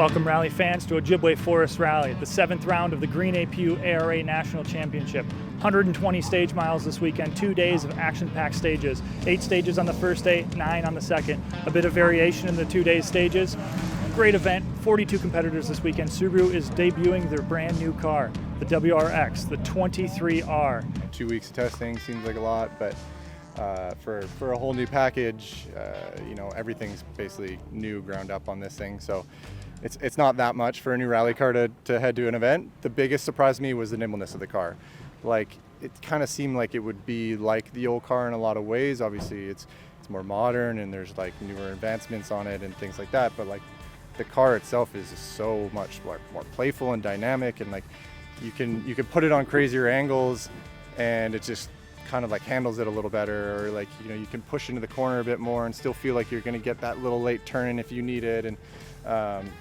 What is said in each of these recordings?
Welcome rally fans to Ojibwe Forests Rally, the 7th round of the Green APU ARA National Championship. 120 stage miles this weekend, 2 days of action-packed stages. 8 stages on the first day, 9 on the second. A bit of variation in the 2 day stages. Great event, 42 competitors this weekend. Subaru is debuting their brand new car, the WRX, the 23R. 2 weeks of testing seems like a lot, but for a whole new package, everything's basically new, ground up on this thing. So it's not that much for a new rally car to head to an event. The biggest surprise to me was the nimbleness of the car. Like, it kind of seemed like it would be like the old car in a lot of ways. Obviously it's more modern and there's like newer advancements on it and things like that, but like the car itself is so much more playful and dynamic, and like you can put it on crazier angles and it just kind of like handles it a little better, or like you can push into the corner a bit more and still feel like you're going to get that little late turn in if you need it. And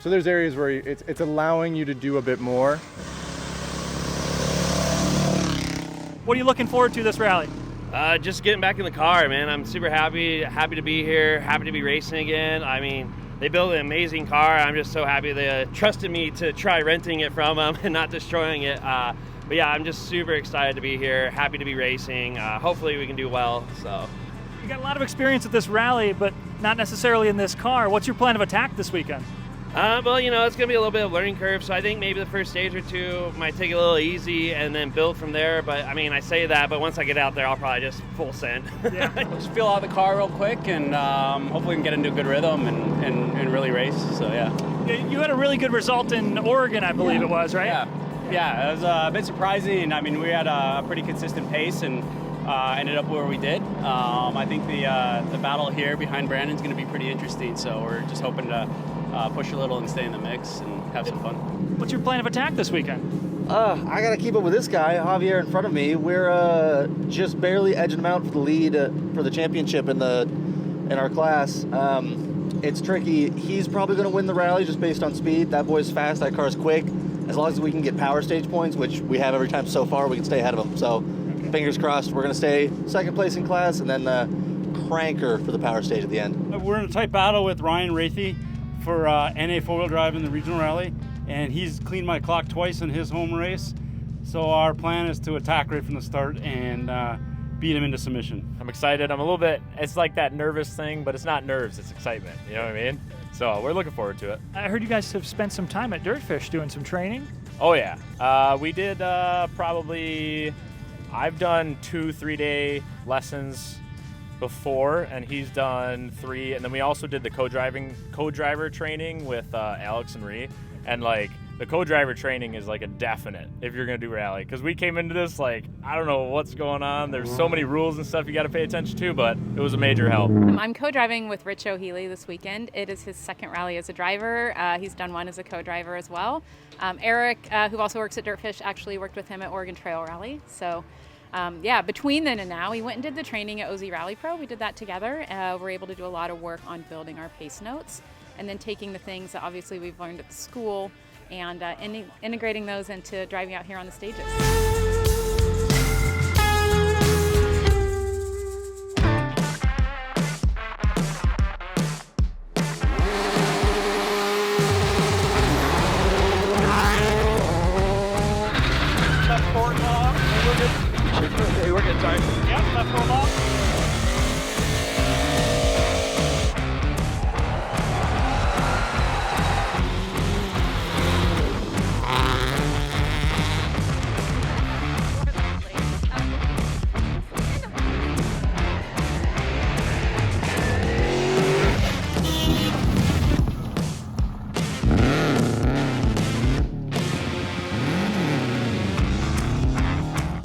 so there's areas where it's allowing you to do a bit more. What are you looking forward to this rally? Just getting back in the car, man. I'm super happy to be here, happy to be racing again. I mean, they built an amazing car. I'm just so happy they trusted me to try renting it from them and not destroying it. But yeah, I'm just super excited to be here, happy to be racing. Hopefully we can do well. So, you got a lot of experience at this rally, but not necessarily in this car. What's your plan of attack this weekend? Well, it's going to be a little bit of a learning curve, so I think maybe the first stage or two might take it a little easy and then build from there. But I mean, I say that, but once I get out there, I'll probably just full send. Yeah. Just feel out the car real quick, and hopefully we can get into a good rhythm and really race. So yeah. You had a really good result in Oregon, I believe it was, right? Yeah, it was a bit surprising. I mean, we had a pretty consistent pace and ended up where we did. I think the battle here behind Brandon's going to be pretty interesting, so we're just hoping to push a little and stay in the mix and have some fun. What's your plan of attack this weekend? I got to keep up with this guy, Javier, in front of me. We're just barely edging him out for the lead for the championship in our class. It's tricky. He's probably going to win the rally just based on speed. That boy's fast. That car's quick. As long as we can get power stage points, which we have every time so far, we can stay ahead of him. So, fingers crossed, we're going to stay second place in class and then cranker for the power stage at the end. We're in a tight battle with Ryan Rathey for NA four-wheel drive in the regional rally, and he's cleaned my clock twice in his home race. So our plan is to attack right from the start and beat him into submission. I'm excited. I'm a little bit, it's like that nervous thing, but it's not nerves, it's excitement. You know what I mean? So we're looking forward to it. I heard you guys have spent some time at Dirtfish doing some training. Oh yeah. We did probably, I've done 2-3 day lessons before, and he's done 3, and then we also did the co-driver training with Alex and Ree, and like the co-driver training is like a definite if you're gonna do rally, because we came into this like, I don't know what's going on, there's so many rules and stuff you got to pay attention to, but it was a major help. I'm co-driving with Rich O'Healy this weekend. It is his second rally as a driver. He's done one as a co-driver as well. Eric, who also works at Dirtfish, actually worked with him at Oregon Trail Rally. So between then and now, we went and did the training at OZ Rally Pro. We did that together. We're able to do a lot of work on building our pace notes and then taking the things that obviously we've learned at the school and integrating those into driving out here on the stages. Left forward long. Hey, we're good, sorry. Yep, left forward long.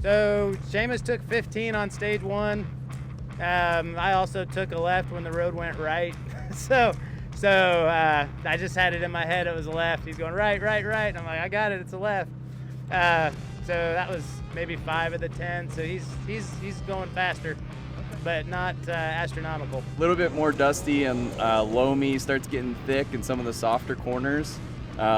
So Seamus took 15 on stage 1. I also took a left when the road went right. so I just had it in my head it was a left. He's going right. I'm like, I got it, it's a left. So that was maybe 5 of the 10. So he's going faster, but not astronomical. A little bit more dusty, and loamy starts getting thick in some of the softer corners.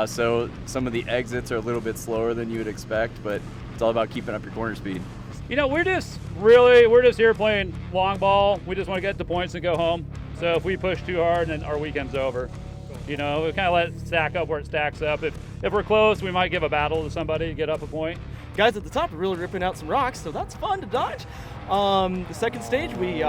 So some of the exits are a little bit slower than you would expect, but it's all about keeping up your corner speed. We're just here playing long ball. We just want to get the points and go home. So if we push too hard, then our weekend's over. You know, we kind of let it stack up where it stacks up. If we're close, we might give a battle to somebody to get up a point. Guys at the top are really ripping out some rocks, so that's fun to dodge. The second stage, we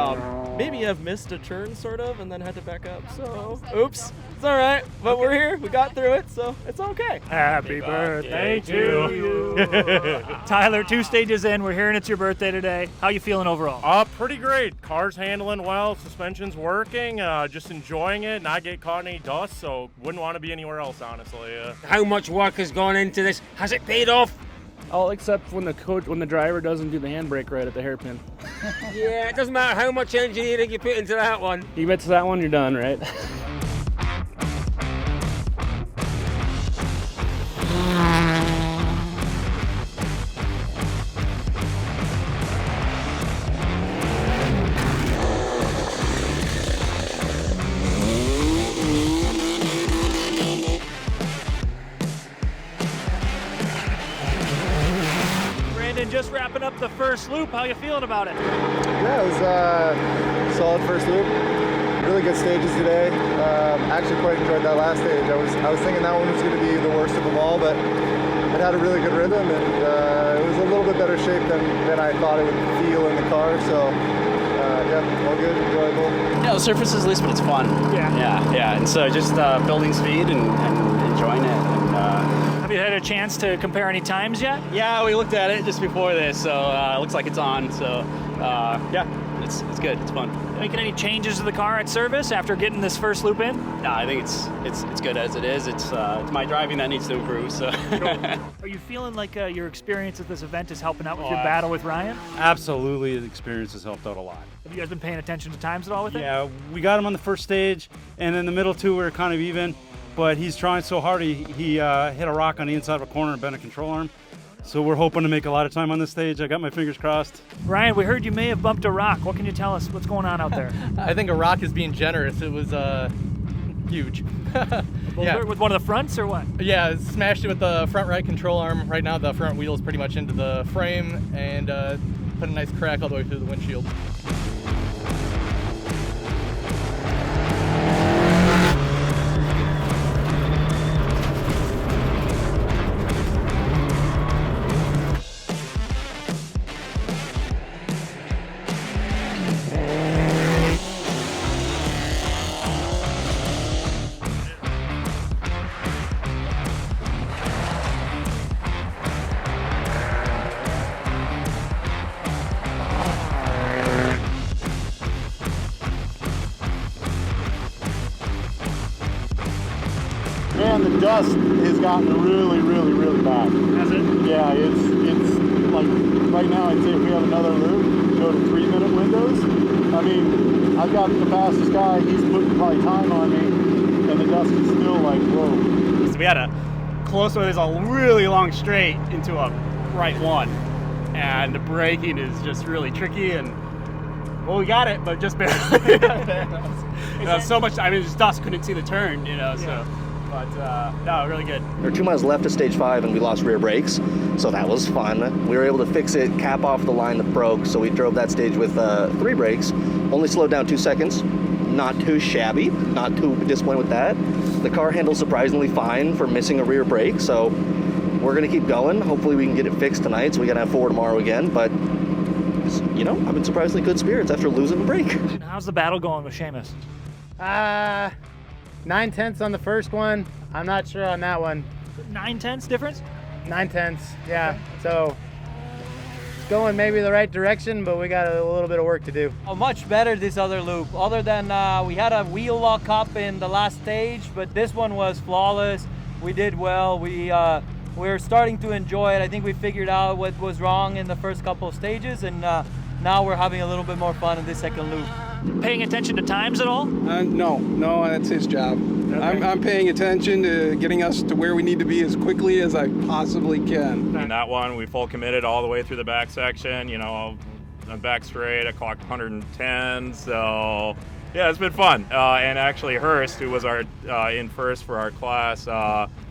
maybe have missed a turn, sort of, and then had to back up. So, oops, it's all right. But we're here. We got through it, so it's okay. Happy birthday to you. Tyler, 2 stages in. We're hearing it's your birthday today. How you feeling overall? Pretty great. Car's handling well, suspension's working, just enjoying it, not get caught in any dust, so wouldn't want to be anywhere else, honestly. How much work has gone into this? Has it paid off? All except when the driver doesn't do the handbrake right at the hairpin. Yeah, it doesn't matter how much engineering you put into that one. You get to that one, you're done, right? Just wrapping up the first loop. How you feeling about it? Yeah, it was a solid first loop. Really good stages today. Actually quite enjoyed that last stage. I was thinking that one was going to be the worst of them all, but it had a really good rhythm, and it was a little bit better shape than I thought it would feel in the car. So yeah, all good, enjoyable. Yeah, the surface is loose, but it's fun. Yeah. And so just building speed and enjoying it. Have you had a chance to compare any times yet? Yeah, we looked at it just before this, so it looks like it's on. So yeah, it's good. It's fun. Making any changes to the car at service after getting this first loop in? No, I think it's good as it is. It's my driving that needs to improve. So. Are you feeling like your experience at this event is helping out with your battle with Ryan? Absolutely, the experience has helped out a lot. Have you guys been paying attention to times at all with it? Yeah, we got him on the first stage, and in the middle two we were kind of even. But he's trying so hard, he hit a rock on the inside of a corner and bent a control arm. So we're hoping to make a lot of time on this stage. I got my fingers crossed. Ryan, we heard you may have bumped a rock. What can you tell us? What's going on out there? I think a rock is being generous. It was huge. Yeah. With one of the fronts or what? Yeah, smashed it with the front right control arm. Right now the front wheel is pretty much into the frame and put a nice crack all the way through the windshield. Man, the dust has gotten really, really, really bad. Has it? Yeah, it's like right now I'd say if we have another loop, go to 3-minute windows. I mean, I've got the fastest guy, he's putting probably time on me, and the dust is still like, whoa. So we had a close one, there's a really long straight into a right one. And the braking is just really tricky, and well, we got it, but just barely. So much, I mean, just dust, couldn't see the turn, you know, so. But no, really good. There were 2 miles left of stage 5 and we lost rear brakes, so that was fun. We were able to fix it, cap off the line that broke, so we drove that stage with 3 brakes, only slowed down 2 seconds. Not too shabby, not too disappointed with that. The car handles surprisingly fine for missing a rear brake, so we're gonna keep going. Hopefully we can get it fixed tonight, so we gotta have 4 tomorrow again, but you know, I'm in surprisingly good spirits after losing a brake. How's the battle going with Seamus? 9/10 on the first one. I'm not sure on that one. 9/10 difference? 9/10, yeah. So it's going maybe the right direction, but we got a little bit of work to do. Oh, much better this other loop. Other than we had a wheel lock up in the last stage, but this one was flawless. We did well. We're starting to enjoy it. I think we figured out what was wrong in the first couple of stages, and now we're having a little bit more fun in this second loop. Paying attention to times at all? No, that's his job. Okay. I'm paying attention to getting us to where we need to be as quickly as I possibly can. In that one, we full committed all the way through the back section. You know, I'm back straight. I clocked 110. So yeah, it's been fun. And actually, Hurst, who was our in first for our class,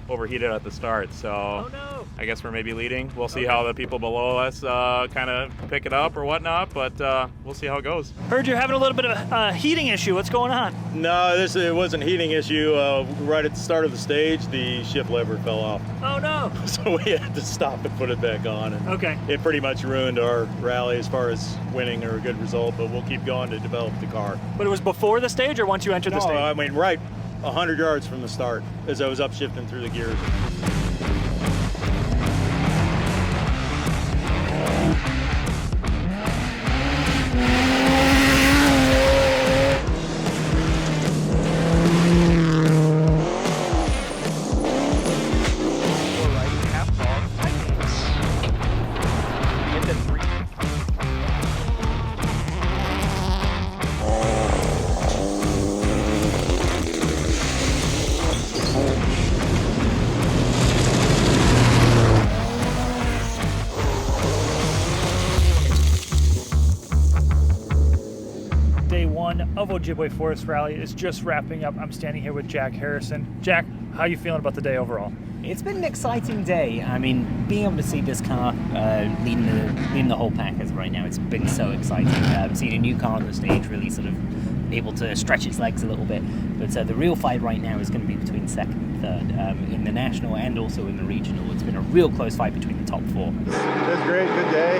overheated at the start. So I guess we're maybe leading. We'll see how the people below us kind of pick it up or whatnot, but we'll see how it goes. Heard you're having a little bit of a heating issue. What's going on? No, it wasn't a heating issue. Right at the start of the stage, the shift lever fell off. Oh no! So we had to stop and put it back on. And okay. It pretty much ruined our rally as far as winning or a good result, but we'll keep going to develop the car. But it was before the stage or once you entered the stage? No, I mean right 100 yards from the start as I was upshifting through the gears. Of Ojibwe Forest Rally is just wrapping up. I'm standing here with Jack Harrison. Jack, how are you feeling about the day overall? It's been an exciting day. I mean, being able to see this car leading the whole pack as right now, it's been so exciting. Seeing a new car on the stage really sort of able to stretch its legs a little bit. But the real fight right now is going to be between second and third. In the national and also in the regional, it's been a real close fight between the top four. It was great, good day.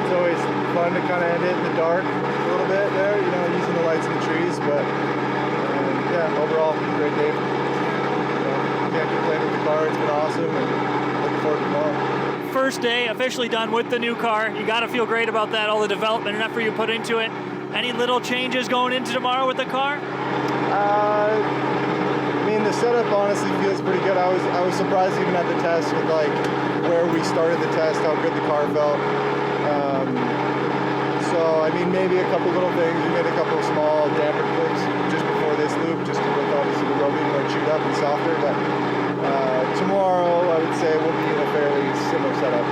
It's always fun to kind of end it in the dark a little bit there, you know, using the lights in the trees, but yeah, overall, great day. Can't complain with the car, it's been awesome, and looking forward to tomorrow. First day, officially done with the new car. You got to feel great about that, all the development and effort you put into it. Any little changes going into tomorrow with the car? I mean, the setup honestly feels pretty good. I was surprised even at the test with like where we started the test, how good the car felt. So, I mean, maybe a couple little things. We made a couple of small damper clips just before this loop, just to with obviously the road being more chewed up and softer. But tomorrow, I would say we'll be in a fairly similar setup.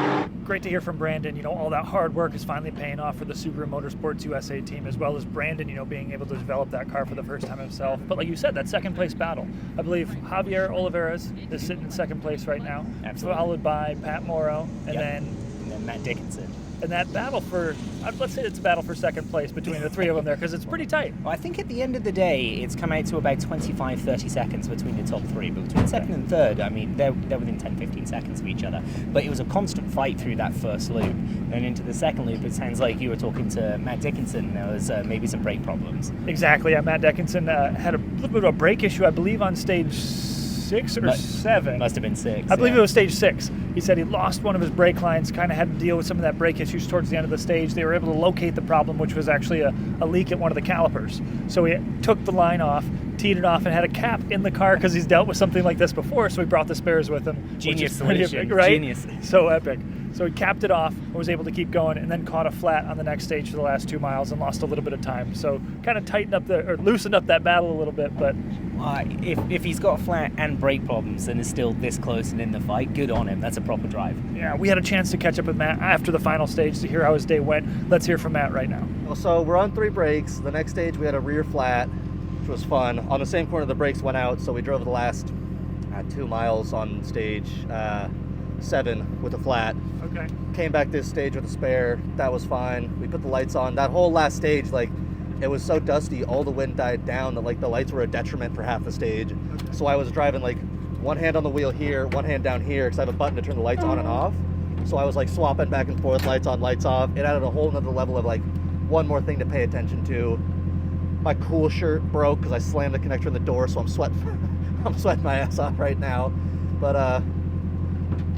Great to hear from Brandon. You know, all that hard work is finally paying off for the Subaru Motorsports USA team, as well as Brandon, you know, being able to develop that car for the first time himself. But like you said, that second place battle. I believe Javier Oliveras is sitting in second place right now. Absolutely. Followed by Pat Morrow, and then Matt Dickinson. And that battle for, let's say it's a battle for second place between the three of them there, because it's pretty tight. Well, I think at the end of the day, it's come out to about 25-30 seconds between the top three. But between second and third, I mean, they're within 10-15 seconds of each other. But it was a constant fight through that first loop. And into the second loop, it sounds like you were talking to Matt Dickinson. There was maybe some brake problems. Exactly, yeah. Matt Dickinson had a little bit of a brake issue, I believe, on stage 6 or 7. Must have been 6. I believe it was stage 6. He said he lost one of his brake lines, kind of had to deal with some of that brake issues towards the end of the stage. They were able to locate the problem, which was actually a leak at one of the calipers. So he took the line off, teed it off, and had a cap in the car because he's dealt with something like this before, so he brought the spares with him. Genius solution, epic, right? Genius. So epic. So he capped it off and was able to keep going, and then caught a flat on the next stage for the last 2 miles and lost a little bit of time. So kind of tightened up loosened up that battle a little bit. But if he's got a flat and brake problems and is still this close and in the fight, good on him. That's a proper drive. Yeah, we had a chance to catch up with Matt after the final stage to hear how his day went. Let's hear from Matt right now. Well, so we're on 3 brakes. The next stage we had a rear flat, which was fun. On the same corner the brakes went out, so we drove the last 2 miles on stage 7 with a flat. Okay. Came back this stage with a spare. That was fine. We put the lights on. That whole last stage, like, it was so dusty, all the wind died down that like the lights were a detriment for half the stage. Okay. So I was driving like one hand on the wheel here, one hand down here, because I have a button to turn the lights on and off. So I was like swapping back and forth, lights on, lights off. It added a whole nother level of like one more thing to pay attention to. My cool shirt broke because I slammed the connector in the door, so I'm sweating. I'm sweating my ass off right now. But I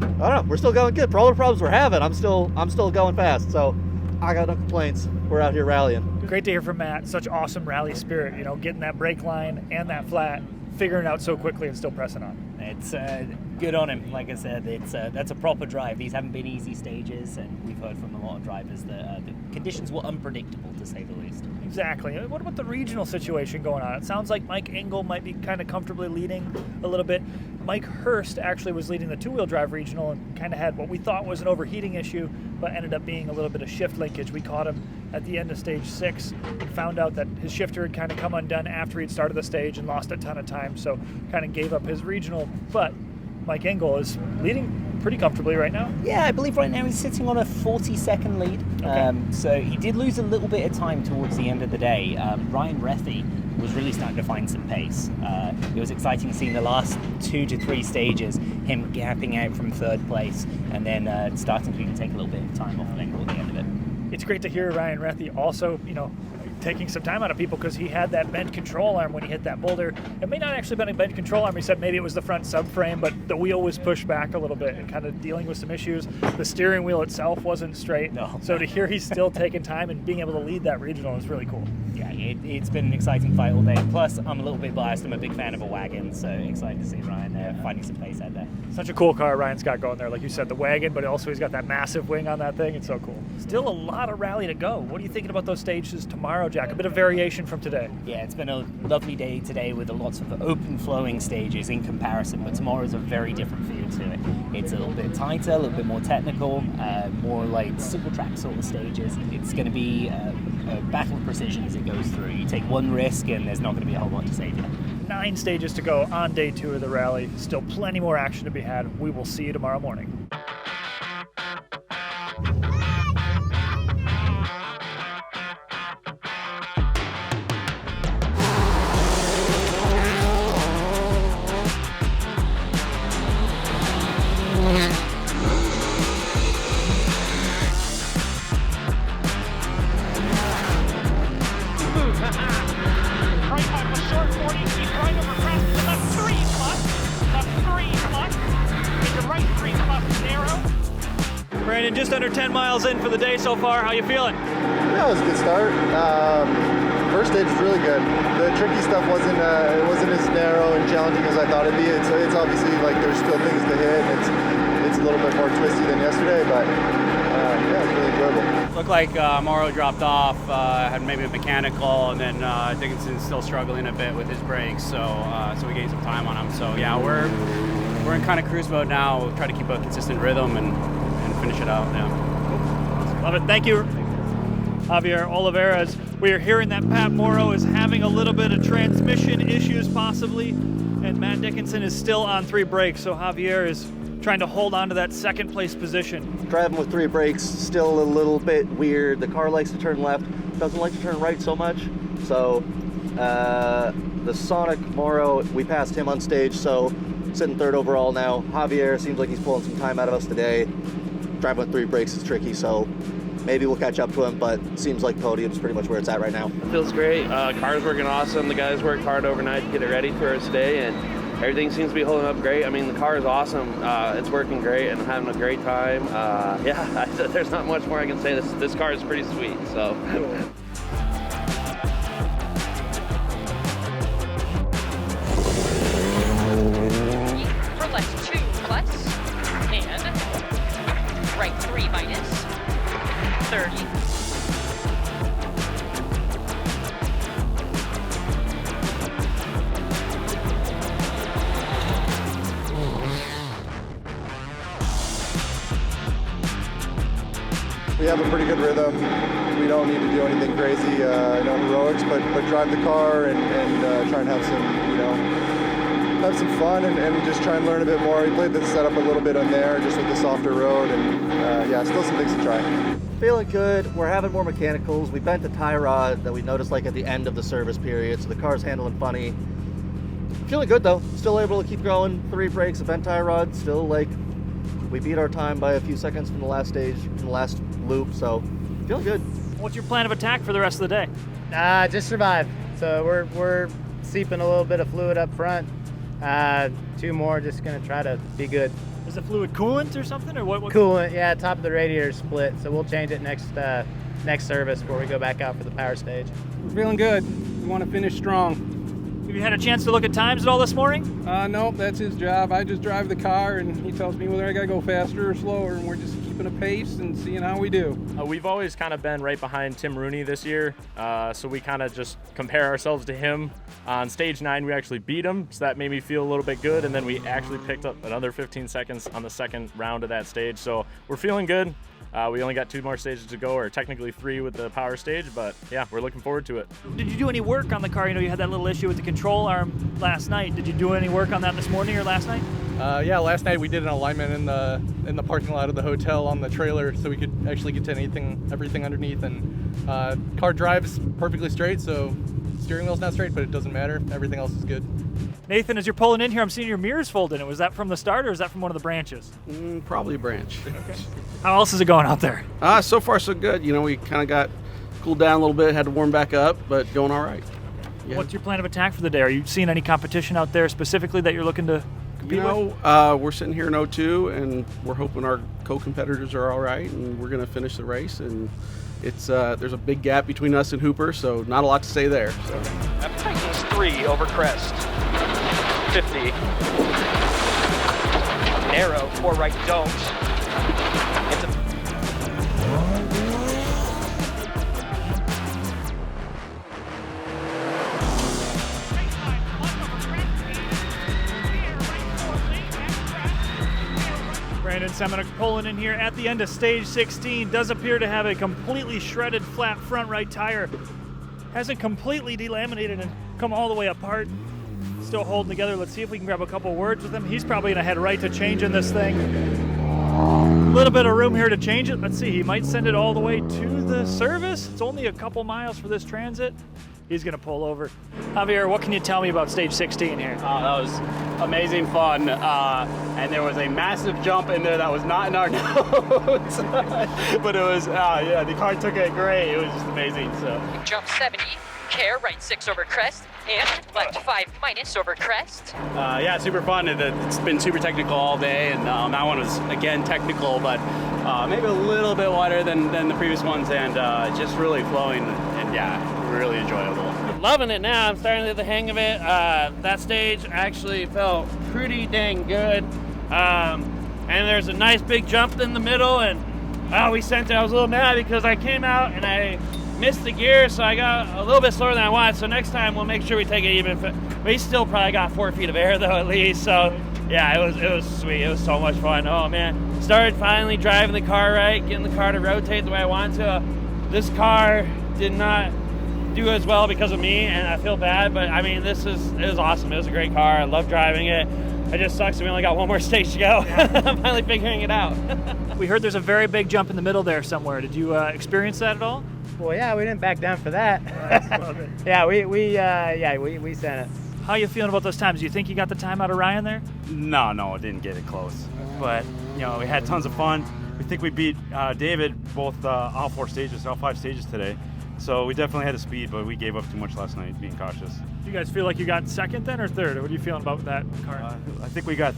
don't know. We're still going good. For all the problems we're having, I'm still going fast. So I got no complaints. We're out here rallying. Great to hear from Matt. Such awesome rally spirit. You know, getting that brake line and that flat, figuring it out so quickly and still pressing on. It's good on him. Like I said, that's a proper drive. These haven't been easy stages, and we've heard from a lot of drivers that the conditions were unpredictable, to say the least. Exactly. What about the regional situation going on? It sounds like Mike Engel might be kind of comfortably leading a little bit. Mike Hurst actually was leading the two-wheel drive regional and kind of had what we thought was an overheating issue, but ended up being a little bit of shift linkage. We caught him at the end of stage 6 and found out that his shifter had kind of come undone after he'd started the stage and lost a ton of time, so kind of gave up his regional. But Mike Engel is leading pretty comfortably right now. Yeah, I believe right now he's sitting on a 40-second lead. Okay. So he did lose a little bit of time towards the end of the day. Ryan Rethy was really starting to find some pace. It was exciting seeing the last 2 to 3 stages, him gapping out from 3rd place, and then starting to even take a little bit of time off Engel at the end of it. It's great to hear Ryan Rethy also, taking some time out of people, because he had that bent control arm when he hit that boulder. It may not actually have been a bent control arm. He said maybe it was the front subframe, but the wheel was pushed back a little bit and kind of dealing with some issues. The steering wheel itself wasn't straight. No. So to hear he's still taking time and being able to lead that regional is really cool. Yeah, it's been an exciting fight all day. Plus, I'm a little bit biased. I'm a big fan of a wagon, so excited to see Ryan finding some pace out there. Such a cool car Ryan's got going there. Like you said, the wagon, but also he's got that massive wing on that thing. It's so cool. Still a lot of rally to go. What are you thinking about those stages tomorrow, Jack? A bit of variation from today. Yeah, it's been a lovely day today with lots of open flowing stages in comparison, but tomorrow's a very different feel to it. It's a little bit tighter, a little bit more technical, more like single track sort of stages. It's going to be a battle of precision as it goes through. You take one risk and there's not going to be a whole lot to save you. 9 stages to go on day 2 of the rally. Still plenty more action to be had. We will see you tomorrow morning. Brandon, just under 10 miles in for the day so far. How you feeling? Yeah, it was a good start. First stage was really good. The tricky stuff wasn't as narrow and challenging as I thought it'd be. It's obviously like there's still things to hit. And it's a little bit more twisty than yesterday, but yeah, it's really enjoyable. Looked like Morrow dropped off, had maybe a mechanical, and then Dickinson's still struggling a bit with his brakes, so we gained some time on him. So yeah, we're in kind of cruise mode now. We'll try to keep a consistent rhythm and finish it out. Yeah. Love it. Thank you, Javier Oliveras. We are hearing that Pat Morrow is having a little bit of transmission issues possibly, and Matt Dickinson is still on 3 brakes, so Javier is trying to hold on to that 2nd place position. Driving with 3 brakes, still a little bit weird. The car likes to turn left, doesn't like to turn right so much. So the Sonic Morrow, we passed him on stage, so sitting 3rd overall now. Javier seems like he's pulling some time out of us today. Driving with 3 brakes is tricky, so maybe we'll catch up to him, but seems like podium's pretty much where it's at right now. It feels great. Car's working awesome. The guys worked hard overnight to get it ready for us today, and everything seems to be holding up great. I mean, the car is awesome. It's working great, and I'm having a great time. There's not much more I can say. This car is pretty sweet. So. For left 2 plus, and right 3 minus 30. We have a pretty good rhythm. We don't need to do anything crazy, no heroics, but drive the car and try and have some fun and just try and learn a bit more. We played the setup a little bit on there, just with the softer road, and yeah, still some things to try. Feeling good. We're having more mechanicals. We bent a tie rod that we noticed like at the end of the service period, so the car's handling funny. Feeling good though. Still able to keep going. 3 brakes, a bent tie rod. Still like we beat our time by a few seconds from the last stage, from the last loop. So feeling good. What's your plan of attack for the rest of the day? Just survive. So we're seeping a little bit of fluid up front. 2 more, just gonna try to be good. Is the fluid coolant or something, or what? Coolant, yeah. Top of the radiator is split, so we'll change it next service before we go back out for the power stage. We're feeling good. We want to finish strong. Have you had a chance to look at times at all this morning? No, that's his job. I just drive the car, and he tells me whether I got to go faster or slower, and we're just keeping a pace and seeing how we do. We've always kind of been right behind Tim Rooney this year, so we kind of just compare ourselves to him. On stage 9, we actually beat him, so that made me feel a little bit good, and then we actually picked up another 15 seconds on the second round of that stage, so we're feeling good. We only got 2 more stages to go, or technically 3 with the power stage, but yeah, we're looking forward to it. Did you do any work on the car? You know, you had that little issue with the control arm last night. Did you do any work on that this morning or last night? Yeah, last night we did an alignment in the parking lot of the hotel on the trailer, so we could actually get to everything underneath. And car drives perfectly straight, so steering wheel's not straight, but it doesn't matter. Everything else is good. Nathan, as you're pulling in here, I'm seeing your mirrors folded in. Was that from the start, or is that from one of the branches? Probably a branch. Okay. How else is it going out there? So far so good. You know, we kind of got cooled down a little bit, had to warm back up, but going all right. Yeah. What's your plan of attack for the day? Are you seeing any competition out there specifically that you're looking to compete with? We're sitting here in O2, and we're hoping our co-competitors are all right, and we're going to finish the race. And it's there's a big gap between us and Hooper, so not a lot to say there. So. Titans 3 over crest. 50. Narrow, 4 right, don't. Into Brandon Semenuk pulling in here at the end of stage 16. Does appear to have a completely shredded flat front right tire. Hasn't completely delaminated and come all the way apart. Still holding together. Let's see if we can grab a couple words with him. He's probably gonna head right to changing this thing. A little bit of room here to change it. Let's see, he might send it all the way to the service. It's only a couple miles for this transit. He's gonna pull over. Javier, what can you tell me about stage 16 here? That was amazing fun, and there was a massive jump in there that was not in our notes, but it was, yeah, the car took it great. It was just amazing. So jump 70, care, right 6 over crest, and left 5 minus over crest. Yeah, super fun. It's been super technical all day, and that one was, again, technical, but maybe a little bit wider than the previous ones, and just really flowing, and yeah, really enjoyable. Loving it now. I'm starting to get the hang of it. That stage actually felt pretty dang good. And there's a nice big jump in the middle, and we sent it. I was a little mad because I came out and I missed the gear, so I got a little bit slower than I wanted. So next time we'll make sure we take it even. But he still probably got 4 feet of air though, at least. So yeah, it was sweet. It was so much fun. Oh man, started finally driving the car right, getting the car to rotate the way I wanted to. This car did not do as well because of me, and I feel bad. But I mean, it was awesome. It was a great car. I love driving it. It just sucks that we only got 1 more stage to go. I'm finally figuring it out. We heard there's a very big jump in the middle there somewhere. Did you experience that at all? Well, yeah, we didn't back down for that. Yeah, we sent it. How you feeling about those times? Do you think you got the time out of Ryan there? No, I didn't get it close. But, you know, we had tons of fun. We think we beat David both all 5 stages today. So we definitely had a speed, but we gave up too much last night, being cautious. Do you guys feel like you got second then or third? What are you feeling about that car? I think we got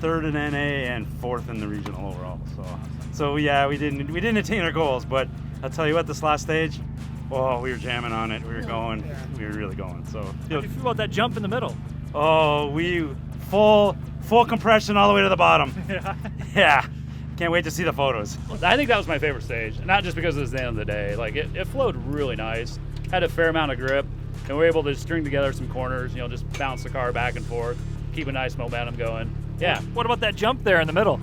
3rd in NA and 4th in the regional overall. So yeah, we didn't attain our goals, but I'll tell you what, this last stage, we were jamming on it. We were going. We were really going. So how do you feel about that jump in the middle? Oh, we full compression all the way to the bottom. Yeah. Can't wait to see the photos. I think that was my favorite stage, not just because it was the end of the day. Like it flowed really nice, had a fair amount of grip, and we were able to string together some corners. You know, just bounce the car back and forth, keep a nice momentum going. Yeah. What about that jump there in the middle?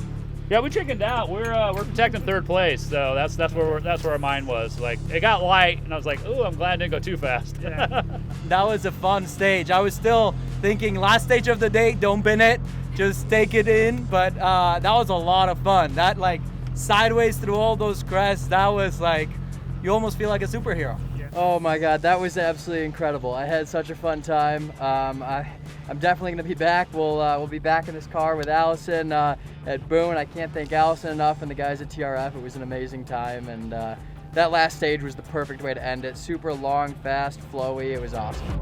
Yeah, we chickened out. We're protecting 3rd place, so that's where our mind was. Like it got light, and I was like, "Ooh, I'm glad I didn't go too fast." Yeah. That was a fun stage. I was still thinking last stage of the day, don't bin it, just take it in. But that was a lot of fun. That like sideways through all those crests, that was like you almost feel like a superhero. Oh my God, that was absolutely incredible. I had such a fun time. I'm definitely going to be back. We'll be back in this car with Allison at Boone. I can't thank Allison enough and the guys at TRF. It was an amazing time, and that last stage was the perfect way to end it. Super long, fast, flowy. It was awesome.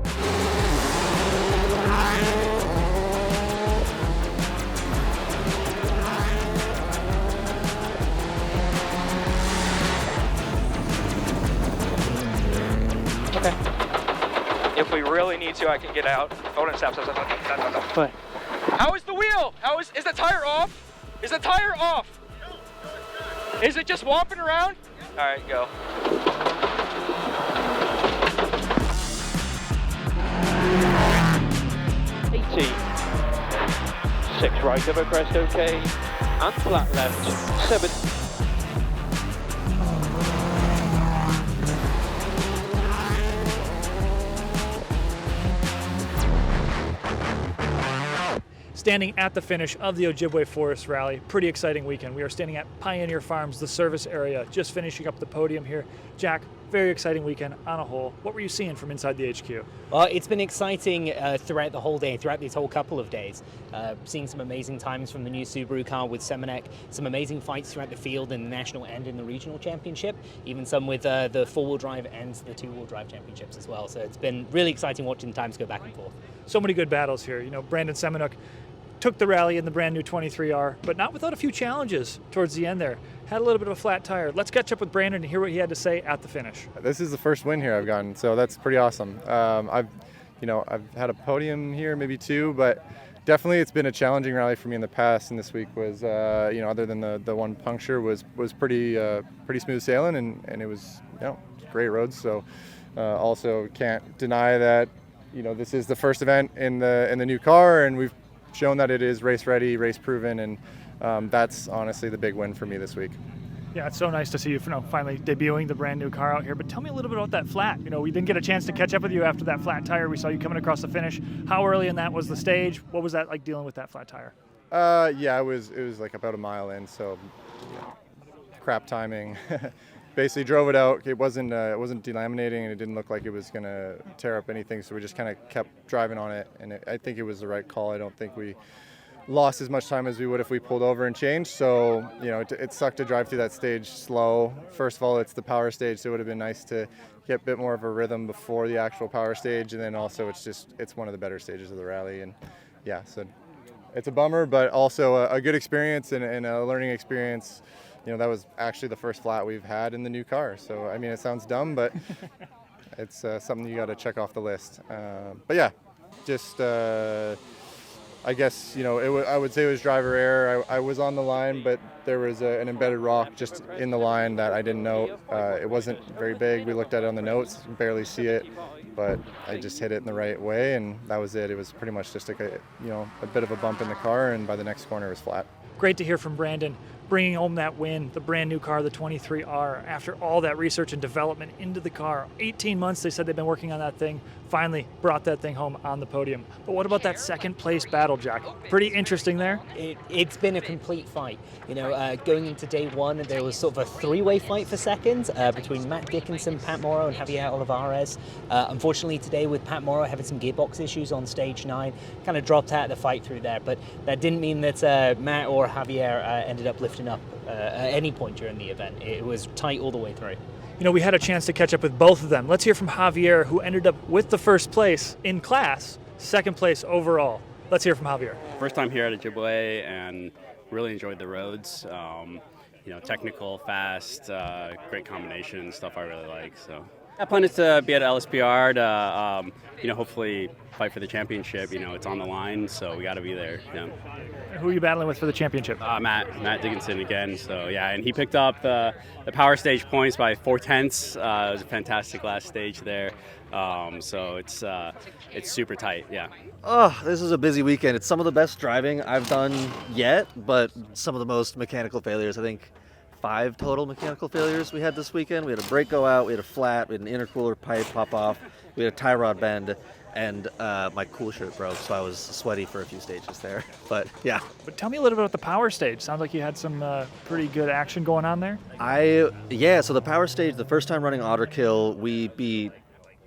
If we really need need to, I can get out. Hold on, stop. Fine. How is the wheel? Is the tire off? Is the tire off? Is it just whomping around? All right, go. Six right over crest, okay, and flat left, 7. Standing at the finish of the Ojibwe Forest Rally, pretty exciting weekend. We are standing at Pioneer Farms, the service area, just finishing up the podium here. Jack, very exciting weekend on a whole. What were you seeing from inside the HQ? Well, it's been exciting throughout the whole day, throughout these whole couple of days. Seeing some amazing times from the new Subaru car with Semenek, some amazing fights throughout the field in the national and in the regional championship, even some with the four-wheel drive and the two-wheel drive championships as well. So it's been really exciting watching times go back and forth. So many good battles here. You know, Brandon Semenuk took the rally in the brand new 23R, but not without a few challenges towards the end there. Had a little bit of a flat tire. Let's catch up with Brandon and hear what he had to say at the finish. This is the first win here I've gotten, so that's pretty awesome. I've had a podium here, maybe 2, but definitely it's been a challenging rally for me in the past. And this week was, other than the one puncture, was pretty smooth sailing, and it was, great roads. So also can't deny that, this is the first event in the new car, and we've shown that it is race ready, race proven, and that's honestly the big win for me this week. Yeah, it's so nice to see you finally debuting the brand new car out here. But tell me a little bit about that flat. We didn't get a chance to catch up with you after that flat tire. We saw you coming across the finish. How early in that was the stage? What was that like dealing with that flat tire? It was like about a mile in, so crap timing. Basically drove it out. It wasn't delaminating, and it didn't look like it was going to tear up anything, so we just kind of kept driving on it, and I think it was the right call. I don't think we lost as much time as we would if we pulled over and changed, so it sucked to drive through that stage slow. First of all, it's the power stage, so it would have been nice to get a bit more of a rhythm before the actual power stage, and then also it's one of the better stages of the rally, and so it's a bummer, but also a good experience and a learning experience. That was actually the first flat we've had in the new car. So, I mean, it sounds dumb, but it's something you got to check off the list. But yeah, just, I guess, I would say it was driver error. I was on the line, but there was an embedded rock just in the line that I didn't know. It wasn't very big. We looked at it on the notes, barely see it, but I just hit it in the right way, and that was it. It was pretty much just like a bit of a bump in the car, and by the next corner it was flat. Great to hear from Brandon, bringing home that win, the brand new car, the 23R, after all that research and development into the car. 18 months, they said they've been working on that thing, finally brought that thing home on the podium. But what about that second place battle, Jack? Pretty interesting there? It's been a complete fight. Going into day one, there was sort of a three-way fight for second between Matt Dickinson, Pat Morrow, and Javier Olivares. Unfortunately today, with Pat Morrow having some gearbox issues on stage 9, kind of dropped out of the fight through there, but that didn't mean that Matt or Javier ended up lifting up at any point during the event. It was tight all the way through. We had a chance to catch up with both of them. Let's hear from Javier, who ended up with the first place in class, second place overall. Let's hear from Javier. First time here at Ojibwe, and really enjoyed the roads. Technical, fast, great combination, stuff I really like. So I plan to be at LSPR to, hopefully fight for the championship. It's on the line, so we got to be there. Yeah. Who are you battling with for the championship? Matt Dickinson again. So yeah, and he picked up the power stage points by 4/10. It was a fantastic last stage there. So it's super tight. Yeah. Oh, this is a busy weekend. It's some of the best driving I've done yet, but some of the most mechanical failures. I think 5 total mechanical failures we had this weekend. We had a brake go out, we had a flat, we had an intercooler pipe pop off, we had a tie rod bend, and my cool shirt broke, so I was sweaty for a few stages there. But yeah. But tell me a little bit about the power stage. Sounds like you had some pretty good action going on there. So the power stage, the first time running Otter Kill, we beat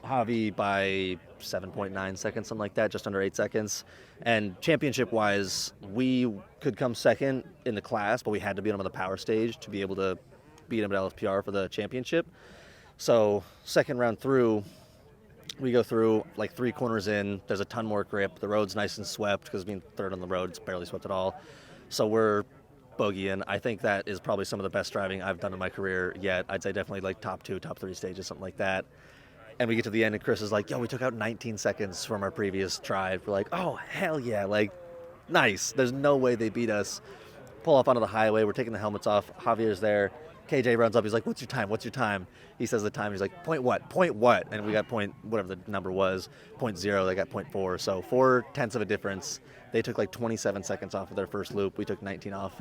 Javi by 7.9 seconds, something like that, just under 8 seconds. And championship-wise, we could come second in the class, but we had to beat him on the power stage to be able to beat him at LFPR for the championship. So second round through, we go through like 3 corners in. There's a ton more grip. The road's nice and swept because being third on the road, it's barely swept at all. So we're bogeying. I think that is probably some of the best driving I've done in my career yet. I'd say definitely like top 2, top 3 stages, something like that. And we get to the end, and Chris is like, yo, we took out 19 seconds from our previous try. We're like, oh, hell yeah, like, nice. There's no way they beat us. Pull off onto the highway. We're taking the helmets off. Javier's there. KJ runs up. He's like, what's your time? What's your time? He says the time. He's like, point what? Point what? And we got point, whatever the number was, 0.0. They got 0.4. So 0.4 of a difference. They took like 27 seconds off of their first loop. We took 19 off.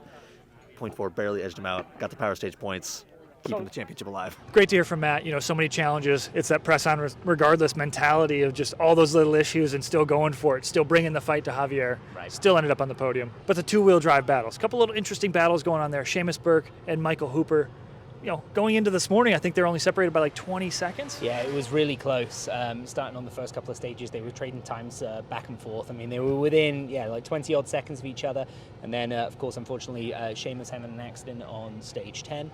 0.4 barely edged them out. Got the power stage points. Keeping the championship alive. Great to hear from Matt. So many challenges. It's that press on regardless mentality of just all those little issues and still going for it, still bringing the fight to Javier. Right. Still ended up on the podium. But the two-wheel drive battles, a couple little interesting battles going on there. Seamus Burke and Michael Hooper. Going into this morning, I think they're only separated by like 20 seconds. Yeah, it was really close. Starting on the first couple of stages, they were trading times back and forth. I mean, they were within, like 20 odd seconds of each other. And then, of course, unfortunately, Seamus had an accident on stage 10,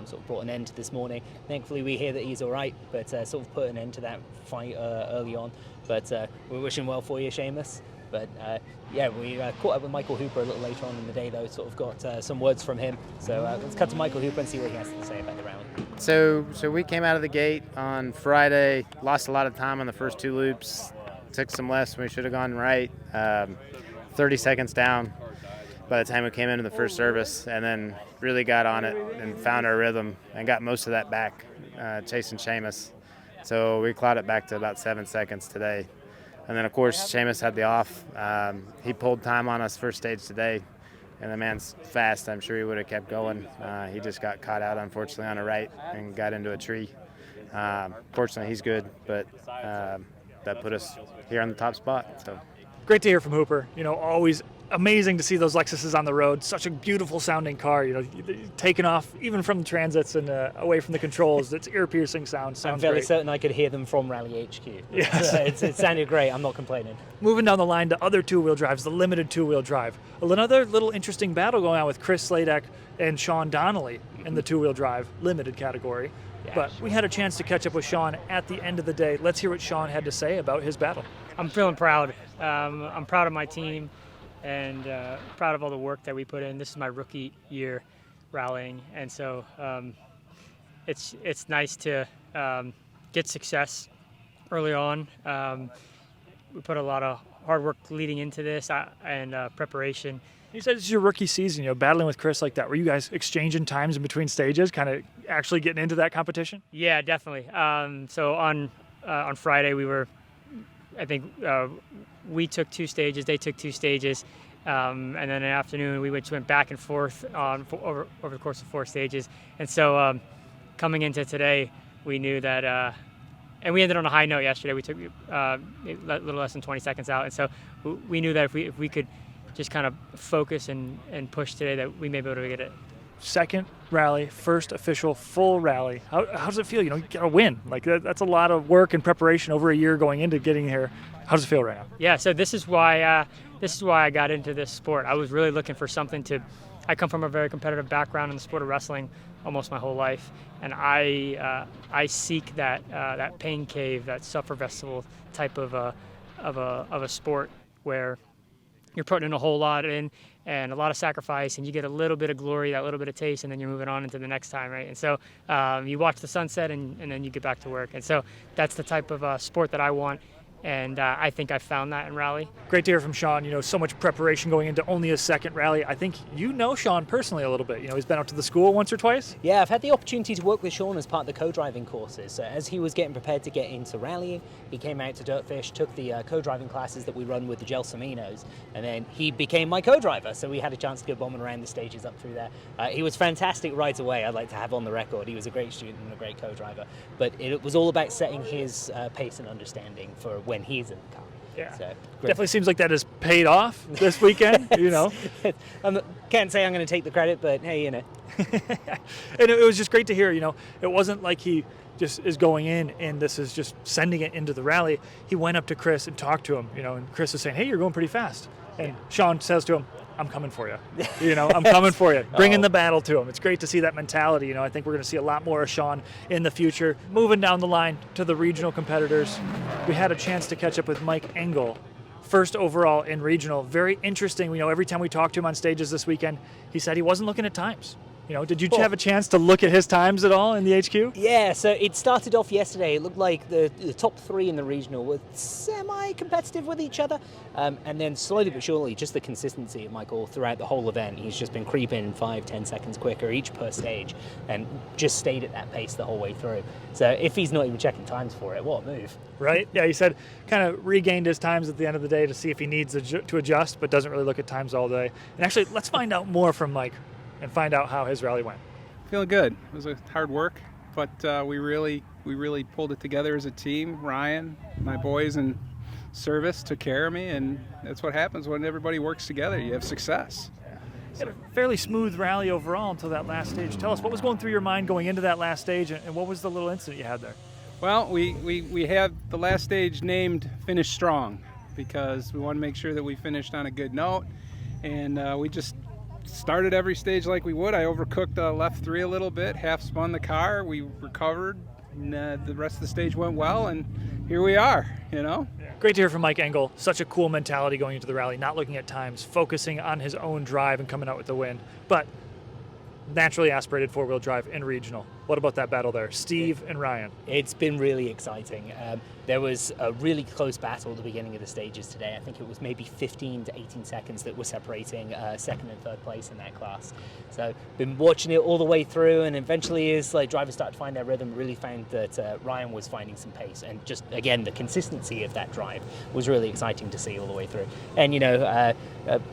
sort of brought an end to this morning. Thankfully, we hear that he's all right, but sort of put an end to that fight early on. But we're wishing well for you, Seamus. But we caught up with Michael Hooper a little later on in the day, though, sort of got some words from him. So let's cut to Michael Hooper and see what he has to say about the rally. So we came out of the gate on Friday, lost a lot of time on the first two loops, took some lefts when we should have gone right, 30 seconds down by the time we came into the first service, and then really got on it and found our rhythm and got most of that back chasing Seamus. So we clawed it back to about 7 seconds today. And then, of course, Seamus had the off. He pulled time on us first stage today, and the man's fast. I'm sure he would have kept going. He just got caught out, unfortunately, on a right and got into a tree. Fortunately, he's good, but that put us here on the top spot. So Great to hear from Hooper. Always amazing to see those Lexuses on the road. Such a beautiful sounding car. Taking off even from the transits and away from the controls. It's ear-piercing sound. I'm fairly certain I could hear them from Rally HQ. Yes. It sounded great. I'm not complaining. Moving down the line to other two-wheel drives, the limited two-wheel drive. Another little interesting battle going on with Chris Sladek and Sean Donnelly in the two-wheel drive limited category. Yeah, but we had a chance to catch up with Sean at the end of the day. Let's hear what Sean had to say about his battle. I'm feeling proud. I'm proud of my team and proud of all the work that we put in. This is my rookie year rallying, and so it's nice to get success early on. We put a lot of hard work leading into this and preparation. You said it's your rookie season, battling with Chris like that. Were you guys exchanging times in between stages, kind of actually getting into that competition? Yeah, definitely. So on Friday, we took 2 stages, they took 2 stages, and then in the afternoon we went back and forth over the course of 4 stages. And so coming into today, we knew that, and we ended on a high note yesterday. We took a little less than 20 seconds out, and so we knew that if we could just kind of focus and push today, that we may be able to get it. Second rally, first official full rally. How does it feel? You got to win. Like that's a lot of work and preparation over a year going into getting here. How does it feel right now? Yeah, so this is why I got into this sport. I was really looking for something I come from a very competitive background in the sport of wrestling almost my whole life, and I seek that pain cave, that suffer festival type of a sport where you're putting in a whole lot in and a lot of sacrifice, and you get a little bit of glory, that little bit of taste, and then you're moving on into the next time, right? And so you watch the sunset and then you get back to work. And so that's the type of sport that I want. And I think I found that in rally. Great to hear from Sean. So much preparation going into only his second rally. I think Sean personally a little bit. He's been out to the school once or twice. Yeah, I've had the opportunity to work with Sean as part of the co-driving courses. So as he was getting prepared to get into rallying, he came out to Dirtfish, took the co-driving classes that we run with the Gelsaminos, and then he became my co-driver. So we had a chance to go bombing around the stages up through there. He was fantastic right away. I'd like to have on the record. He was a great student and a great co-driver. But it was all about setting his pace and understanding for when he's in the car. Yeah, so, definitely seems like that has paid off this weekend. I can't say I'm going to take the credit, but hey, And it was just great to hear. It wasn't like he just is going in and this is just sending it into the rally. He went up to Chris and talked to him. And Chris is saying, "Hey, you're going pretty fast." And Sean says to him, "I'm coming for you. I'm coming for you." Bringing the battle to him. It's great to see that mentality. I think we're going to see a lot more of Sean in the future. Moving down the line to the regional competitors, we had a chance to catch up with Mike Engel, first overall in regional. Very interesting. Every time we talked to him on stages this weekend, he said he wasn't looking at times. You know, did you have a chance to look at his times at all in the HQ? Yeah, so it started off yesterday. It looked like the top 3 in the regional were semi-competitive with each other. And then slowly but surely, just the consistency of Michael throughout the whole event. He's just been creeping 5-10 seconds quicker each per stage and just stayed at that pace the whole way through. So if he's not even checking times for it, what a move. Right? Yeah, he said kind of regained his times at the end of the day to see if he needs to adjust, but doesn't really look at times all day. And actually, let's find out more from Mike and find out how his rally went. Feeling good. It was a hard work, but we really pulled it together as a team. Ryan, my boys in service took care of me, and that's what happens when everybody works together. You have success. You had a fairly smooth rally overall until that last stage. Tell us, what was going through your mind going into that last stage, and what was the little incident you had there? Well, we had the last stage named Finish Strong because we want to make sure that we finished on a good note, and we just started every stage like we would. I overcooked left 3 a little bit, half spun the car, we recovered, and the rest of the stage went well, and here we are, you know. Great to hear from Mike Engel. Such a cool mentality going into the rally, not looking at times, focusing on his own drive and coming out with the win. But naturally aspirated 4-wheel drive in regional. What about that battle there, Steve and Ryan? It's been really exciting. There was a really close battle at the beginning of the stages today. I think it was maybe 15 to 18 seconds that were separating second and third place in that class. So been watching it all the way through, and eventually as drivers started to find their rhythm, really found that Ryan was finding some pace, and just again the consistency of that drive was really exciting to see all the way through. And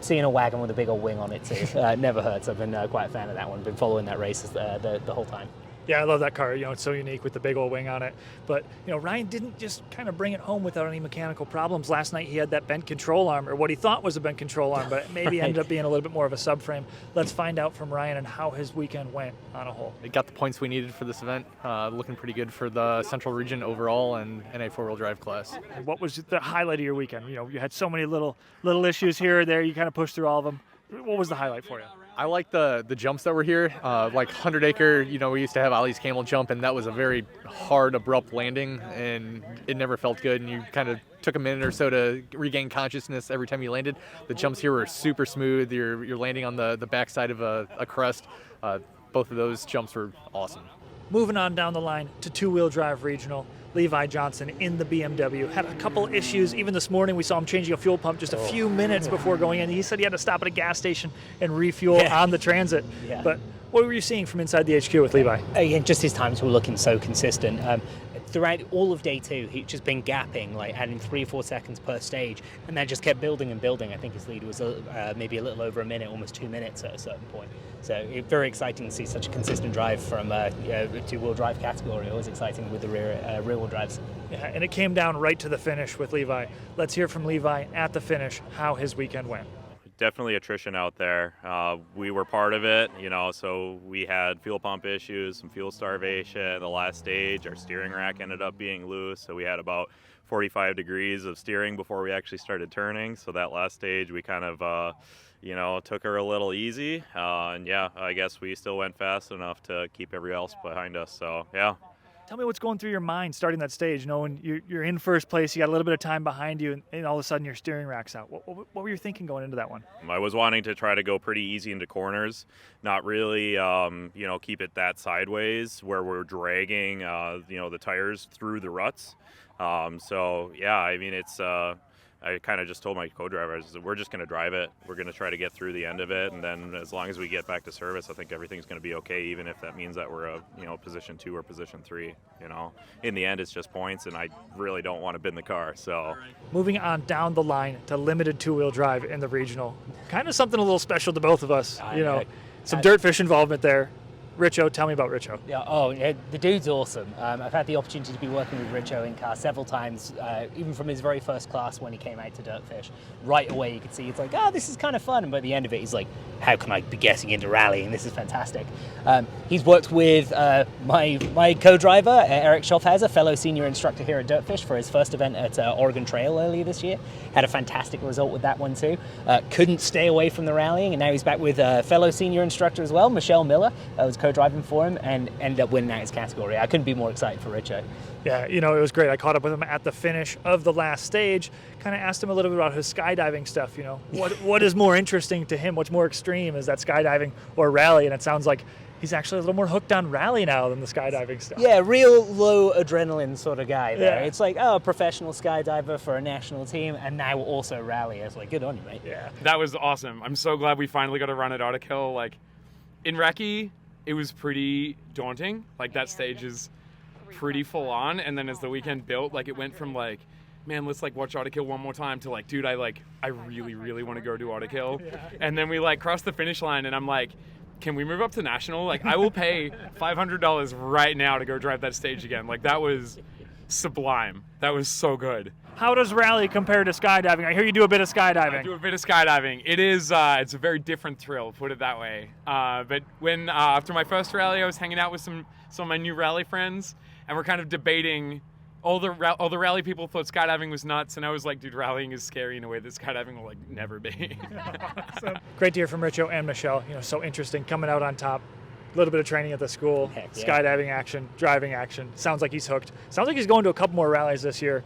seeing a wagon with a big old wing on it too never hurts. I've been quite a fan of that one. Been following that race the whole time. Yeah, I love that car. It's so unique with the big old wing on it. But, Ryan didn't just kind of bring it home without any mechanical problems. Last night he had that bent control arm, or what he thought was a bent control arm, but it maybe ended up being a little bit more of a subframe. Let's find out from Ryan and how his weekend went on a whole. We got the points we needed for this event. Looking pretty good for the Central Region overall and NA 4-wheel drive class. And what was the highlight of your weekend? You had so many little issues here or there. You kind of pushed through all of them. What was the highlight for you? I like the jumps that were here. Like 100 Acre, we used to have Ali's camel jump, and that was a very hard, abrupt landing, and it never felt good, and you kind of took a minute or so to regain consciousness every time you landed. The jumps here were super smooth. You're landing on the backside of a crest. Both of those jumps were awesome. Moving on down the line to 2-wheel drive regional. Levi Johnson in the BMW had a couple issues. Even this morning we saw him changing a fuel pump just a few minutes before going in. He said he had to stop at a gas station and refuel on the Transit. Yeah. But what were you seeing from inside the HQ with Levi? Again, just his times were looking so consistent. Throughout all of day 2, he'd just been gapping, adding 3 or 4 seconds per stage, and that just kept building and building. I think his lead was maybe a little over a minute, almost 2 minutes at a certain point. So very exciting to see such a consistent drive from the 2-wheel drive category. Always exciting with the rear-wheel drives. Yeah, and it came down right to the finish with Levi. Let's hear from Levi at the finish how his weekend went. Definitely attrition out there. We were part of it, so we had fuel pump issues, some fuel starvation. The last stage, our steering rack ended up being loose, so we had about 45 degrees of steering before we actually started turning. So that last stage, we kind of, took her a little easy. I guess we still went fast enough to keep everybody else behind us. So, yeah. Tell me what's going through your mind starting that stage, knowing you're in first place, you got a little bit of time behind you, and all of a sudden your steering rack's out. What were you thinking going into that one? I was wanting to try to go pretty easy into corners, not really, keep it that sideways where we're dragging, the tires through the ruts. It's... I kind of just told my co-drivers, we're just going to drive it. We're going to try to get through the end of it, and then as long as we get back to service, I think everything's going to be okay, even if that means that we're position 2 or position 3. In the end, it's just points, and I really don't want to bin the car. So, moving on down the line to limited 2-wheel drive in the regional, kind of something a little special to both of us. Some Dirtfish involvement there. Richo, tell me about Richo. Yeah, the dude's awesome. I've had the opportunity to be working with Richo in car several times, even from his very first class when he came out to Dirtfish. Right away you could see it's like, this is kind of fun, and by the end of it he's like, how can I be getting into rallying? This is fantastic. He's worked with my co-driver, Eric Schaffhauser, fellow senior instructor here at Dirtfish, for his first event at Oregon Trail earlier this year. Had a fantastic result with that one too. Couldn't stay away from the rallying, and now he's back with fellow senior instructor as well, Michelle Miller, who was co-driving for him and ended up winning out his category. I couldn't be more excited for Richo. Yeah, it was great. I caught up with him at the finish of the last stage, kind of asked him a little bit about his skydiving stuff, what is more interesting to him, what's more extreme, is that skydiving or rally? And it sounds like he's actually a little more hooked on rally now than the skydiving stuff. Yeah, real low adrenaline sort of guy there. Yeah. It's like, a professional skydiver for a national team, and now also rally. It's like, good on you, mate. Yeah. That was awesome. I'm so glad we finally got to run at Ottakill. Like, in Recce, it was pretty daunting. Like, that stage is pretty full on, and then as the weekend built, like, it went from like, man, let's like watch Ottakill one more time to like, dude, I really, really want to go to Ottakill. Yeah. And then we like crossed the finish line, and I'm like, can we move up to national? Like, I will pay $500 right now to go drive that stage again. Like, that was sublime. That was so good. How does rally compare to skydiving? I hear you do a bit of skydiving. I do a bit of skydiving. It is, it's a very different thrill, put it that way. But when, after my first rally, I was hanging out with some of my new rally friends, and we're kind of debating. All the rally people thought skydiving was nuts, and I was like, dude, rallying is scary in a way that skydiving will like never be. Awesome. Great to hear from Richo and Michelle. So interesting, coming out on top. A little bit of training at the school, skydiving action, driving action. Sounds like he's hooked. Sounds like he's going to a couple more rallies this year,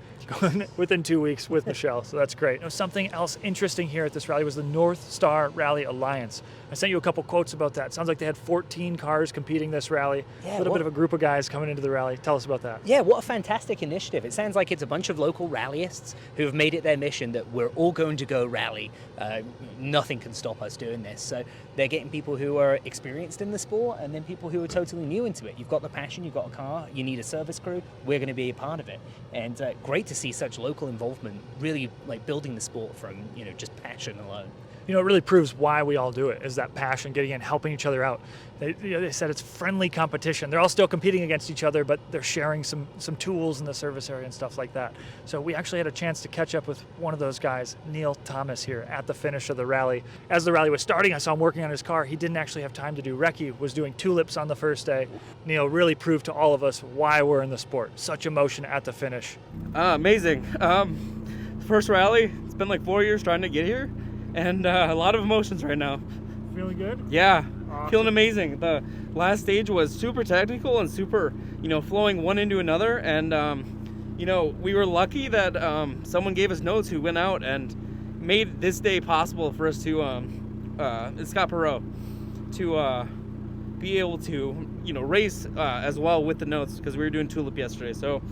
within 2 weeks with Michelle, so that's great. Something else interesting here at this rally was the North Star Rally Alliance. I sent you a couple quotes about that. Sounds like they had 14 cars competing this rally. Yeah, a little bit of a group of guys coming into the rally. Tell us about that. Yeah, what a fantastic initiative. It sounds like it's a bunch of local rallyists who have made it their mission that we're all going to go rally. Nothing can stop us doing this. So they're getting people who are experienced in the sport and then people who are totally new into it. You've got the passion, you've got a car, you need a service crew. We're going to be a part of it. And great to see such local involvement, really like building the sport from, just passion alone. It really proves why we all do it, is that passion, getting in, helping each other out. They said it's friendly competition. They're all still competing against each other, but they're sharing some tools in the service area and stuff like that. So we actually had a chance to catch up with one of those guys, Neil Thomas, here at the finish of the rally. As the rally was starting, I saw him working on his car. He didn't actually have time to do recce, was doing tulips on the first day. Neil really proved to all of us why we're in the sport. Such emotion at the finish. Amazing. First rally, it's been like 4 years trying to get here. And a lot of emotions right now. Feeling good? Yeah, awesome. Feeling amazing. The last stage was super technical and super, flowing one into another. And, we were lucky that someone gave us notes who went out and made this day possible for us to, Scott Perot, to be able to, race as well with the notes because we were doing tulip yesterday. So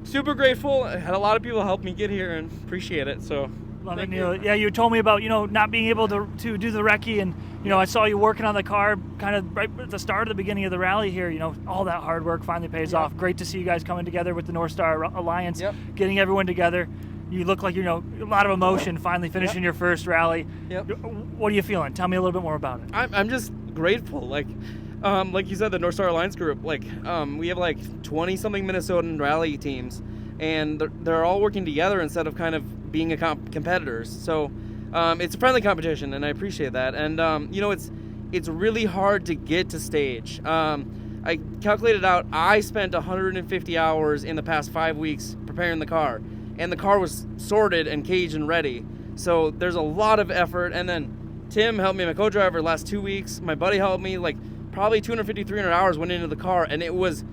super grateful. I had a lot of people help me get here and appreciate it. So. Love it, Neil. Yeah, you told me about, not being able to do the recce, and, I saw you working on the car kind of right at the start of the beginning of the rally here. All that hard work finally pays off. Great to see you guys coming together with the North Star Alliance, getting everyone together. You look like, a lot of emotion finally finishing your first rally. What are you feeling? Tell me a little bit more about it. I'm just grateful. Like you said, the North Star Alliance group, we have 20-something Minnesotan rally teams, and they're all working together instead of kind of being competitors. So it's a friendly competition, and I appreciate that. And it's really hard to get to stage. I calculated out I spent 150 hours in the past 5 weeks preparing the car, and the car was sorted and caged and ready. So there's a lot of effort. And then Tim helped me, my co-driver, last 2 weeks. My buddy helped me. Probably 250, 300 hours went into the car, and it was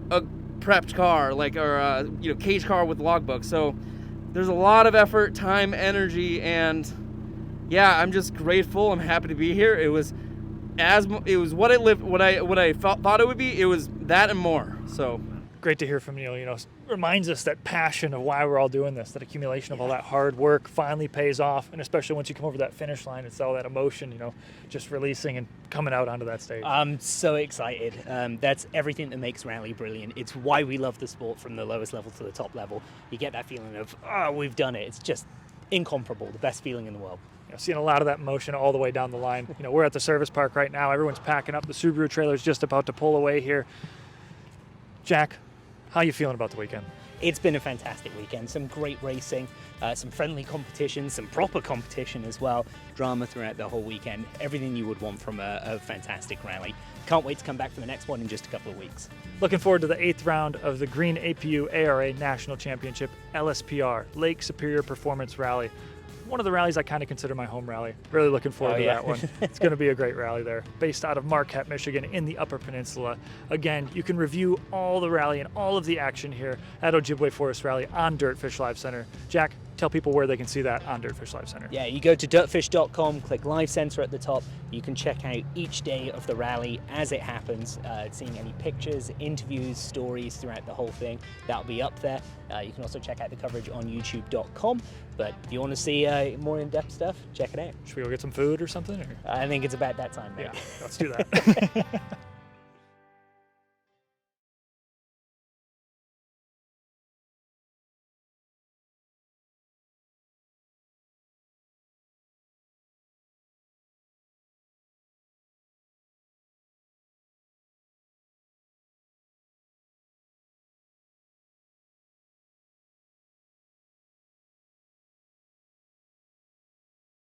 a prepped car, cage car with logbook. So there's a lot of effort, time, energy, and yeah, I'm just grateful. I'm happy to be here. It was what I thought it would be. It was that and more. So great to hear from you. Reminds us that passion of why we're all doing this, that accumulation of all that hard work finally pays off, and especially once you come over that finish line, it's all that emotion, just releasing and coming out onto that stage. I'm so excited. That's everything that makes rally brilliant. It's why we love the sport from the lowest level to the top level. You get that feeling of, we've done it. It's just incomparable, the best feeling in the world. Seeing a lot of that motion all the way down the line. We're at the service park right now. Everyone's packing up. The Subaru trailer's just about to pull away here. Jack, how are you feeling about the weekend? It's been a fantastic weekend. Some great racing, some friendly competition, some proper competition as well. Drama throughout the whole weekend. Everything you would want from a fantastic rally. Can't wait to come back for the next one in just a couple of weeks. Looking forward to the 8th round of the Green APU ARA National Championship LSPR, Lake Superior Performance Rally. one of the rallies I kind of consider my home rally. Really looking forward to that one. It's going to be a great rally there. Based out of Marquette, Michigan in the Upper Peninsula. Again, you can review all the rally and all of the action here at Ojibwe Forest Rally on Dirtfish Live Center. Jack, tell people where they can see that on Dirtfish Live Center. Yeah, you go to dirtfish.com, click Live Center at the top. You can check out each day of the rally as it happens, seeing any pictures, interviews, stories throughout the whole thing. That'll be up there. You can also check out the coverage on youtube.com. But if you want to see more in-depth stuff, check it out. Should we go get some food or something? Or? I think it's about that time, mate. Yeah, let's do that.